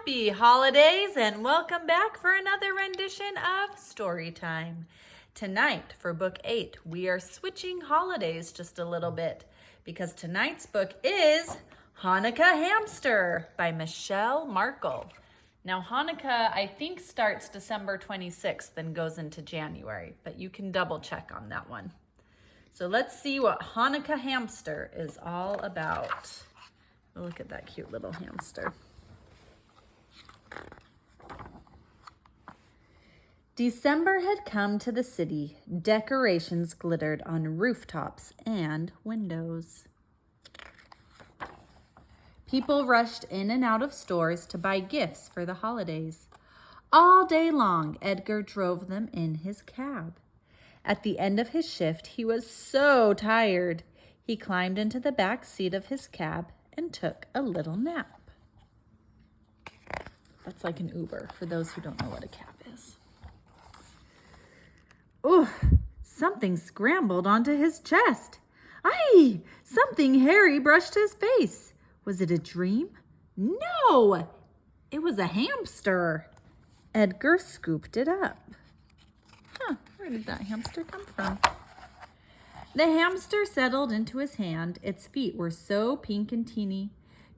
Happy holidays and welcome back for another rendition of Storytime. Tonight for book 8, we are switching holidays just a little bit because tonight's book is Hanukkah Hamster by Michelle Markel. Now Hanukkah I think starts December 26th and goes into January, but you can double check on that one. So let's see what Hanukkah Hamster is all about. Look at that cute little hamster. December had come to the city. Decorations glittered on rooftops and windows. People rushed in and out of stores to buy gifts for the holidays. All day long, Edgar drove them in his cab. At the end of his shift, he was so tired. He climbed into the back seat of his cab and took a little nap. That's like an Uber for those who don't know what a cab is. Ooh, something scrambled onto his chest. Aye, something hairy brushed his face. Was it a dream? No, it was a hamster. Edgar scooped it up. Where did that hamster come from? The hamster settled into his hand. Its feet were so pink and teeny.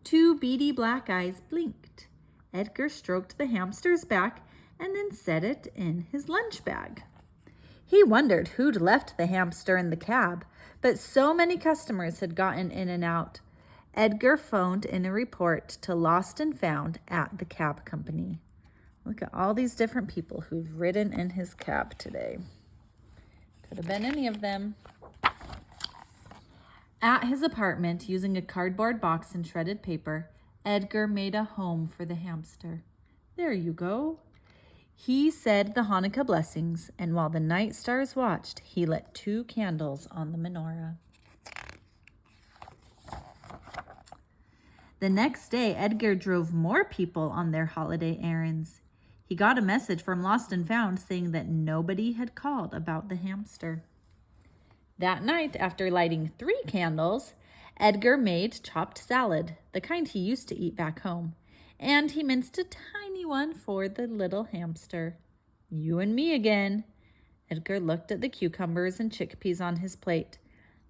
2 beady black eyes blinked. Edgar stroked the hamster's back and then set it in his lunch bag. He wondered who'd left the hamster in the cab, but so many customers had gotten in and out. Edgar phoned in a report to Lost and Found at the cab company. Look at all these different people who've ridden in his cab today. Could have been any of them. At his apartment, using a cardboard box and shredded paper, Edgar made a home for the hamster. There you go. He said the Hanukkah blessings, and while the night stars watched, he lit 2 candles on the menorah. The next day, Edgar drove more people on their holiday errands. He got a message from Lost and Found saying that nobody had called about the hamster. That night, after lighting 3 candles, Edgar made chopped salad, the kind he used to eat back home, and he minced a tiny one for the little hamster. You and me again. Edgar looked at the cucumbers and chickpeas on his plate.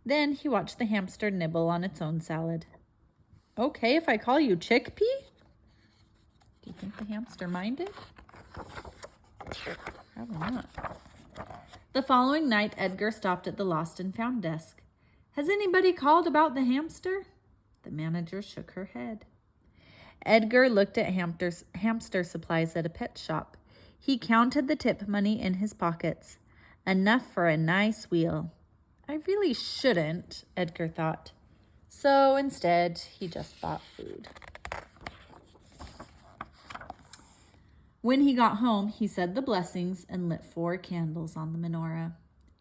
Then he watched the hamster nibble on its own salad. Okay, if I call you Chickpea? Do you think the hamster minded? Probably not. The following night, Edgar stopped at the Lost and Found desk. Has anybody called about the hamster? The manager shook her head. Edgar looked at hamster supplies at a pet shop. He counted the tip money in his pockets. Enough for a nice wheel. I really shouldn't, Edgar thought. So instead, he just bought food. When he got home, he said the blessings and lit 4 candles on the menorah.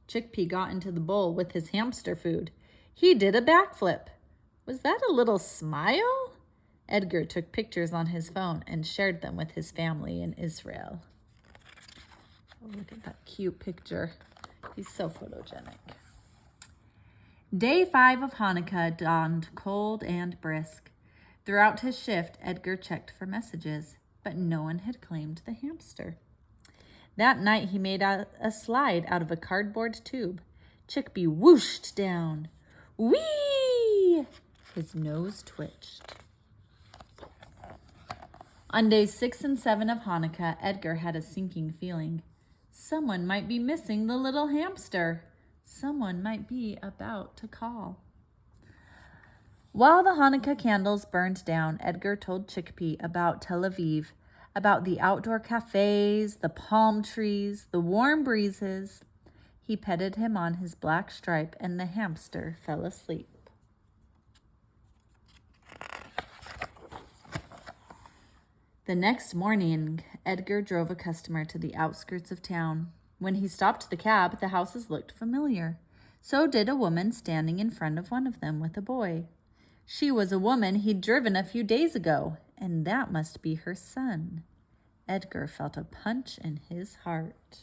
Chickpea got into the bowl with his hamster food. He did a backflip. Was that a little smile? Edgar took pictures on his phone and shared them with his family in Israel. Oh, look at that cute picture. He's so photogenic. Day 5 of Hanukkah dawned cold and brisk. Throughout his shift, Edgar checked for messages, but no one had claimed the hamster. That night, he made a slide out of a cardboard tube. Chickpea whooshed down. Whee! His nose twitched. On days 6 and 7 of Hanukkah, Edgar had a sinking feeling. Someone might be missing the little hamster. Someone might be about to call. While the Hanukkah candles burned down, Edgar told Chickpea about Tel Aviv, about the outdoor cafes, the palm trees, the warm breezes. He petted him on his black stripe, and the hamster fell asleep. The next morning, Edgar drove a customer to the outskirts of town. When he stopped the cab, the houses looked familiar. So did a woman standing in front of one of them with a boy. She was a woman he'd driven a few days ago, and that must be her son. Edgar felt a punch in his heart.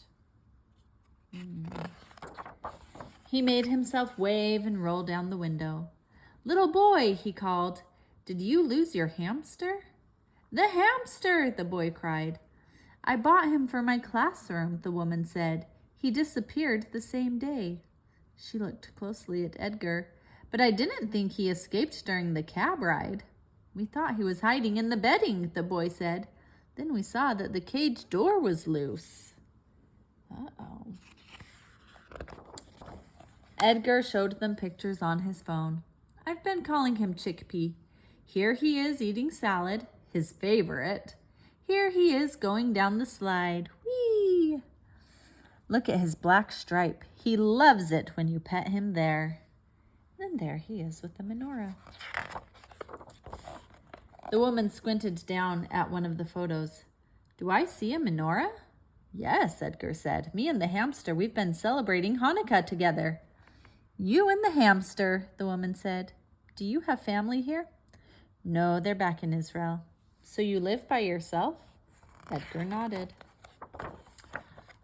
He made himself wave and roll down the window. "Little boy," he called, "did you lose your hamster?" The hamster, the boy cried. I bought him for my classroom, the woman said. He disappeared the same day. She looked closely at Edgar. But I didn't think he escaped during the cab ride. We thought he was hiding in the bedding, the boy said. Then we saw that the cage door was loose. Uh-oh. Edgar showed them pictures on his phone. I've been calling him Chickpea. Here he is eating salad, his favorite. Here he is going down the slide. Whee! Look at his black stripe. He loves it when you pet him there. Then there he is with the menorah. The woman squinted down at one of the photos. Do I see a menorah? Yes, Edgar said. Me and the hamster, we've been celebrating Hanukkah together. You and the hamster, the woman said. Do you have family here? No, they're back in Israel. So you live by yourself? Edgar nodded.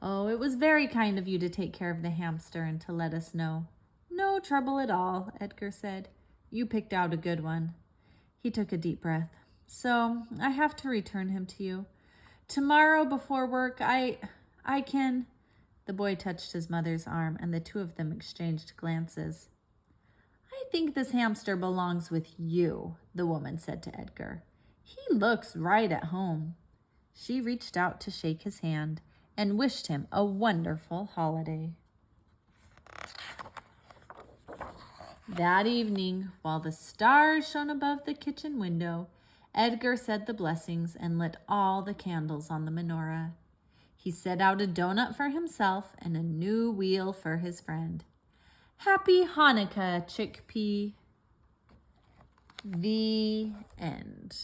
Oh, it was very kind of you to take care of the hamster and to let us know. No trouble at all, Edgar said. You picked out a good one. He took a deep breath. So I have to return him to you. Tomorrow before work, I can... The boy touched his mother's arm, and the two of them exchanged glances. I think this hamster belongs with you, the woman said to Edgar. He looks right at home. She reached out to shake his hand and wished him a wonderful holiday. That evening, while the stars shone above the kitchen window, Edgar said the blessings and lit all the candles on the menorah. He set out a donut for himself and a new wheel for his friend. Happy Hanukkah, Chickpea. The end.